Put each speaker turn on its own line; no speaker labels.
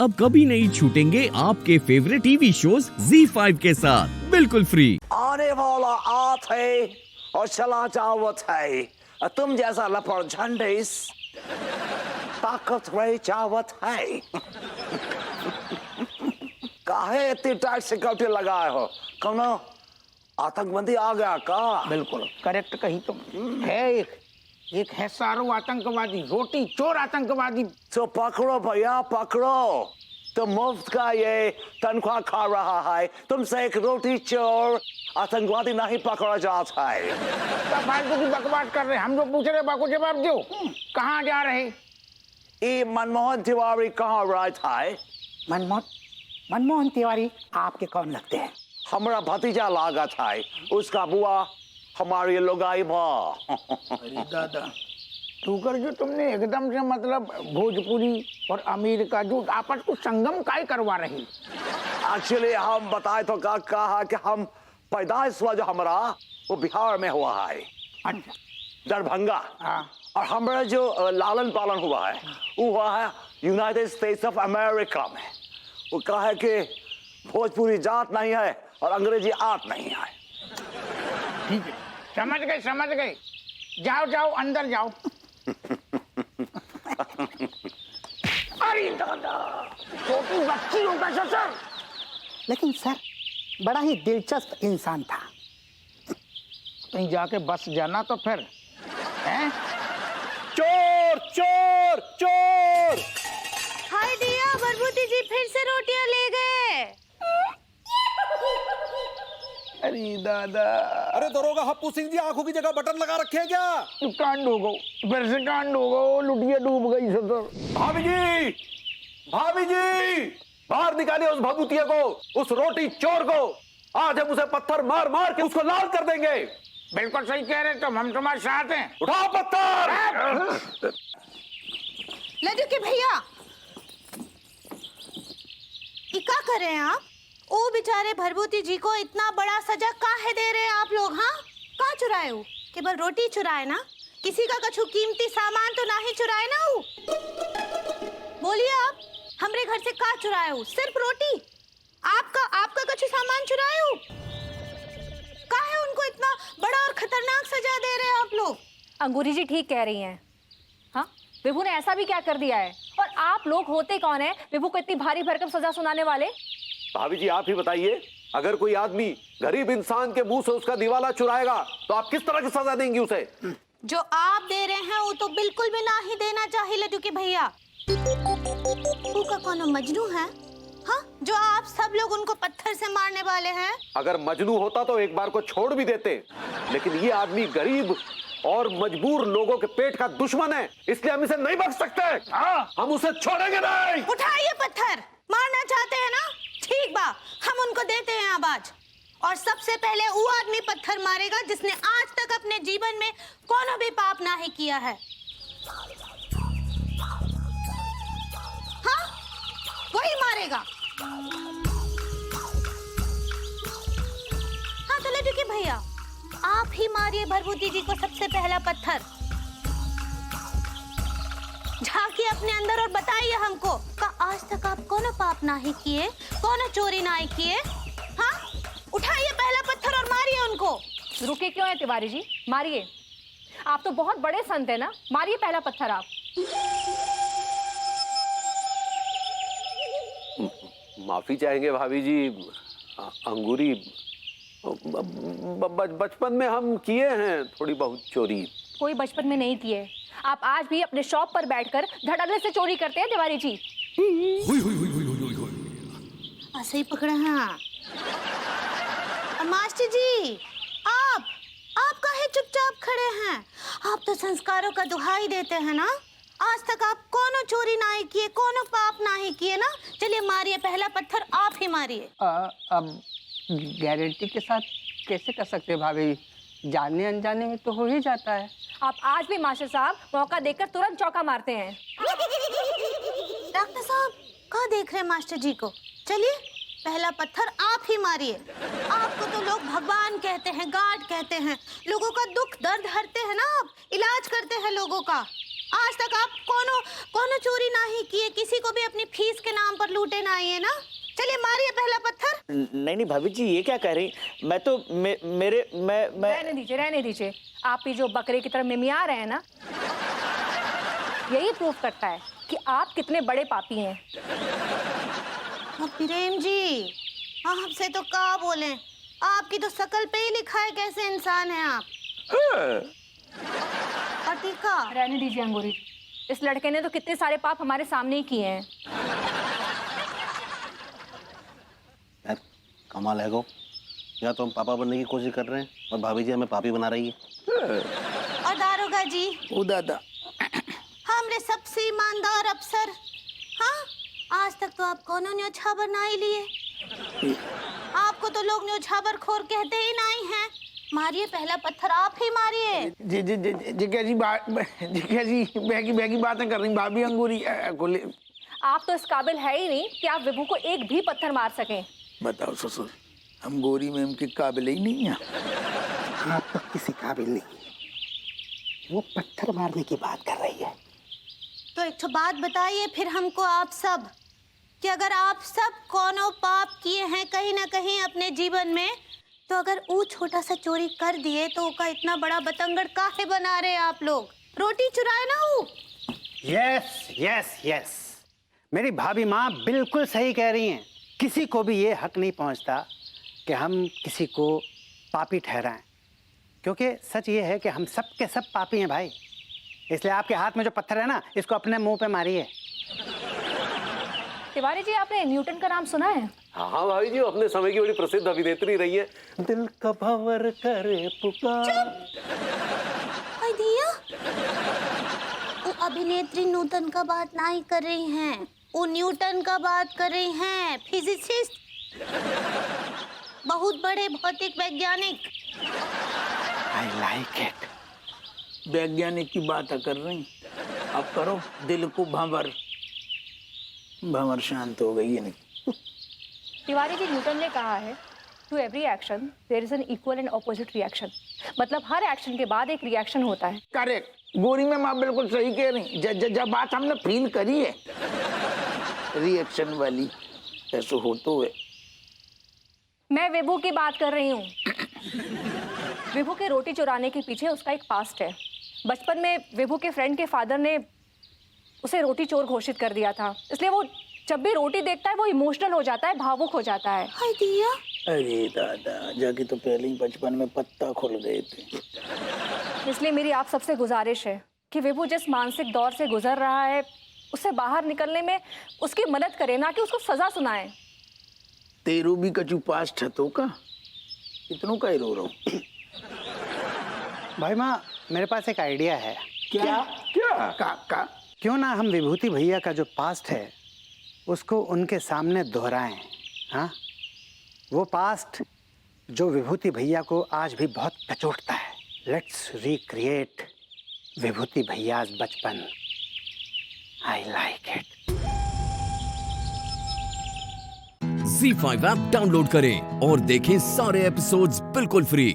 अब कभी नहीं छूटेंगे आपके फेवरेट टीवी शोज ZEE5 के साथ बिल्कुल फ्री।
आने वाला आत है और चला जावत है, तुम जैसा लफड़ झंडिस ताकत रही जावत है। काहे इतनी टाइट सिक्योरिटी लगाए हो? कौन आतंकवादी आ गया का?
बिल्कुल करेक्ट कही तुम। है एक है सारो आतंकवादी, रोटी चोर आतंकवादी।
तो पकड़ो भैया पकड़ो। तो मुफ्त का ये तनख्वाह खा रहा है, तुमसे एक रोटी चोर आतंकवादी नहीं पकड़ा जाता है।
क्या फालतू की बकवास कर रहे? हम जो पूछ रहे बाको जवाब दो। कहाँ जा रहे?
ये मनमोहन तिवारी कहाँ रहता है?
मनमोहन तिवारी आपके कौन लगते हैं?
हमारा भतीजा लागत है, उसका बुआ हमारी लुगाई भा।
अरे दादा तू कर जो तुमने एकदम से मतलब भोजपुरी और अमीर का जो आपस को संगम काय करवा रही।
एक्चुअली हम बताए तो कहा कि हम पैदाइश हुआ जो हमारा वो बिहार में हुआ है।
अच्छा
दरभंगा।
हाँ।
और हमारा जो लालन पालन हुआ है वो हुआ है यूनाइटेड स्टेट्स ऑफ अमेरिका में। वो कहा है कि भोजपुरी जात नहीं है और अंग्रेजी आत नहीं है।
ठीक है समझ गए। जाओ अंदर जाओ। अरे दादा छोटी बच्ची होगा सर।
लेकिन सर बड़ा ही दिलचस्प इंसान था।
कहीं जाके बस जाना तो फिर हैं?
चोर चोर चोर।
हाय दिया, भरभूति जी फिर से रोटियां ले गए।
अरे दादा।
अरे दरोगा हप्पू सिंह जी आंखों की जगह बटन लगा रखे हैं क्या?
कांड हो गो, फिर से कांड हो गो, लुटिया डूब गई सर।
भाभी जी बाहर निकालिए उस भभूतिया को, उस रोटी चोर को। आज हम उसे पत्थर मार मार के उसको लाल कर देंगे।
बिल्कुल सही कह रहे तुम, हम तुम्हारे साथ हैं।
उठाओ पत्थर।
लड्डू के भैया ये क्या कर रहे हैं आप? ओ बेचारे भरभूति जी को इतना बड़ा सजा काहे दे रहे हैं आप लोग? हाँ कहाँ चुराए हो? केवल रोटी चुराए ना, किसी का कछु कीमती सामान तो नहीं चुराए ना हो? बोलिए आप हमरे घर से कहाँ चुराए हो? सिर्फ रोटी? आपका कछु सामान चुराए हो? काहे उनको इतना बड़ा और खतरनाक सजा दे रहे हैं आप लोग?
अंगूरी जी ठीक कह रही हैं। हाँ विभू ने ऐसा भी क्या कर दिया है? और आप लोग होते कौन है विभू को इतनी भारी भरकम सजा सुनाने वाले?
भाभी जी आप ही बताइए, अगर कोई आदमी गरीब इंसान के मुंह से उसका दिवाला चुराएगा तो आप किस तरह की सजा देंगी उसे?
जो आप दे रहे हैं वो तो बिल्कुल भी ना ही देना चाहिए लड्डू के भैया। वो का कौन मजनू है? हाँ जो आप सब लोग उनको पत्थर से मारने वाले हैं।
अगर मजनू होता तो एक बार को छोड़ भी देते, लेकिन ये आदमी गरीब और मजबूर लोगों के पेट का दुश्मन है, इसलिए हम इसे नहीं बख्श सकते। हाँ हम उसे छोड़ेंगे नहीं।
उठाइए पत्थर। मारना चाहते हैं ना? ठीक बा, हम उनको देते हैं आवाज। और सबसे पहले वो आदमी पत्थर मारेगा जिसने आज तक अपने जीवन में कोनो भी पाप नहीं किया है। हाँ वही मारेगा। हाँ तो लड्डू के भैया आप ही मारिए भरभूति जी को सबसे पहला पत्थर। झांकिए अपने अंदर और बताइए हमको का आज तक आप कोनो पाप नहीं किए, कोनो चोरी नहीं किए। हाँ उठाइए पहला पत्थर और मारिए उनको।
रुके क्यों है तिवारी जी, मारिए। आप तो बहुत बड़े संत है ना, मारिए पहला पत्थर आप।
माफी चाहेंगे भाभी जी, अंगूरी बचपन में हम किए हैं थोड़ी बहुत चोरी।
कोई बचपन में नहीं किए, आप आज भी अपने शॉप पर बैठकर धड़ल्ले से चोरी करते हैं तिवारी जी।
ऐसे ही पकड़ा। हाँ मास्टर जी आप काहे चुपचाप खड़े हैं? आप तो संस्कारों का दुहाई देते हैं ना। आज तक आप कोनो चोरी नहीं किए, कोनो पाप नहीं किए ना। चलिए मारिए पहला पत्थर, आप ही मारिए।
अब गारंटी के साथ कैसे कर सकते हैं भाभी? जानने अनजाने में तो हो ही जाता है।
आप आज भी मास्टर साहब मौका देकर तुरंत चौका मारते हैं।
डॉक्टर साहब कहाँ देख रहे हैं मास्टर जी को? चलिए पहला पत्थर आप ही मारिए। आपको तो लोग भगवान कहते हैं, गॉड कहते हैं, लोगों का दुख दर्द हरते हैं ना, आप इलाज करते हैं लोगों का। आज तक आप कोनो कोनो चोरी नहीं किए, किसी को भी अपनी फीस के नाम पर लूटे नहीं है ना। चलिए मारिए पहला पत्थर।
नहीं नहीं भाभी जी, ये क्या कह रही? मैं तो मैं
रहने दीजिए। आप ही जो बकरे की तरह मिमिया रहे हैं ना, यही प्रूफ करता है कि आप कितने बड़े पापी हैं।
प्रेम जी, आपसे तो क्या बोले, आपकी तो शकल पे ही लिखा है कैसे इंसान है आप। पति का
रहने दीजिए अंगूरी, इस लड़के ने तो कितने सारे पाप हमारे सामने ही किए हैं।
यार कमाल है गो, या तो हम पापा बनने की कोशिश कर रहे हैं और भाभी जी हमें पापी बना रही है।
और दारोगा जी,
ओ दादा,
हमरे सबसे ईमानदार अफसर, हाँ आज तक तो आप कोनो न्योछावर नहीं लिए। आपको तो लोग न्योछावर खोर कहते ही नहीं हैं। मारिए पहला पत्थर, आप ही मारिए।
जी जी जी जी क्या जी बात, जी क्या जी बहकी बातें कर रही भाभी अंगूरी को ले।
आप तो इस काबिल है ही नहीं कि आप विभू को एक भी पत्थर मार सकें।
बताओ ससुर, हम गोरी मैम के काबिल ही नहीं है।
आप तो किसी काबिल नहीं, वो पत्थर मारने की बात कर रही है।
तो एक तो बात बताइए फिर हमको आप सब, कि अगर आप सब कोनो पाप किए हैं कहीं ना कहीं अपने जीवन में, तो अगर वो छोटा सा चोरी कर दिए तो उसका इतना बड़ा बतंगड़ काहे बना रहे आप लोग? रोटी चुराए ना वो।
यस यस यस, मेरी भाभी माँ बिल्कुल सही कह रही हैं। किसी को भी ये हक नहीं पहुँचता कि हम किसी को पापी ठहराएं, क्योंकि सच ये है कि हम सब के सब पापी हैं भाई। इसलिए आपके हाथ में जो पत्थर है ना, इसको अपने मुंह पे मारिए।
तिवारी जी, आपने न्यूटन का नाम सुना है?
हाँ भाभी जी, अपने समय की बड़ी प्रसिद्ध अभिनेत्री रही है। दिल का भंवर करे पुकार।
आई दिया, वो अभिनेत्री न्यूटन का बात नहीं कर रही हैं, वो न्यूटन का बात कर रही हैं, फिजिसिस्ट, बहुत बड़े भौतिक वैज्ञानिक।
I like it.
वैज्ञानिक की बात कर रही, अब करो दिल को भंवर। भंवर शांत हो गई है नहीं।
तिवारी जी, न्यूटन ने कहा है to every action there is an equal and opposite reaction. मतलब हर एक्शन के बाद एक रिएक्शन होता है।
करेक्ट, गोरी में माँ बिल्कुल सही कह रही। जब बात हमने फील करी है रिएक्शन वाली, ऐसा होता है।
मैं विभू की बात कर रही हूँ। विभू के रोटी चुराने के पीछे उसका एक पास्ट है। बचपन में विभू के फ्रेंड के फादर ने उसे रोटी चोर घोषित कर दिया था, इसलिए वो जब भी रोटी देखता है वो इमोशनल हो जाता है, भावुक हो जाता है।
आई दिया,
अरे दादा, जाके तो पहले ही बचपन में पत्ता खुल गए थे।
इसलिए मेरी आप सबसे गुजारिश है कि विभू जिस मानसिक दौर से गुजर रहा है उससे बाहर निकलने में उसकी मदद करें, ना कि उसको सजा सुनाएं।
तेरू भी कचू पास्ट है तो का इतनों का ही रो रहा हूँ।
भाई माँ, मेरे पास एक आइडिया है।
क्या क्या का
क्यों ना हम विभूति भैया का जो पास्ट है उसको उनके सामने दोहराएं। हाँ, वो पास्ट जो विभूति भैया को आज भी बहुत कचोटता है। लेट्स रिक्रिएट विभूति भैया बचपन। I like it.
Z5 app download करें और देखें सारे एपिसोड्स बिल्कुल फ्री।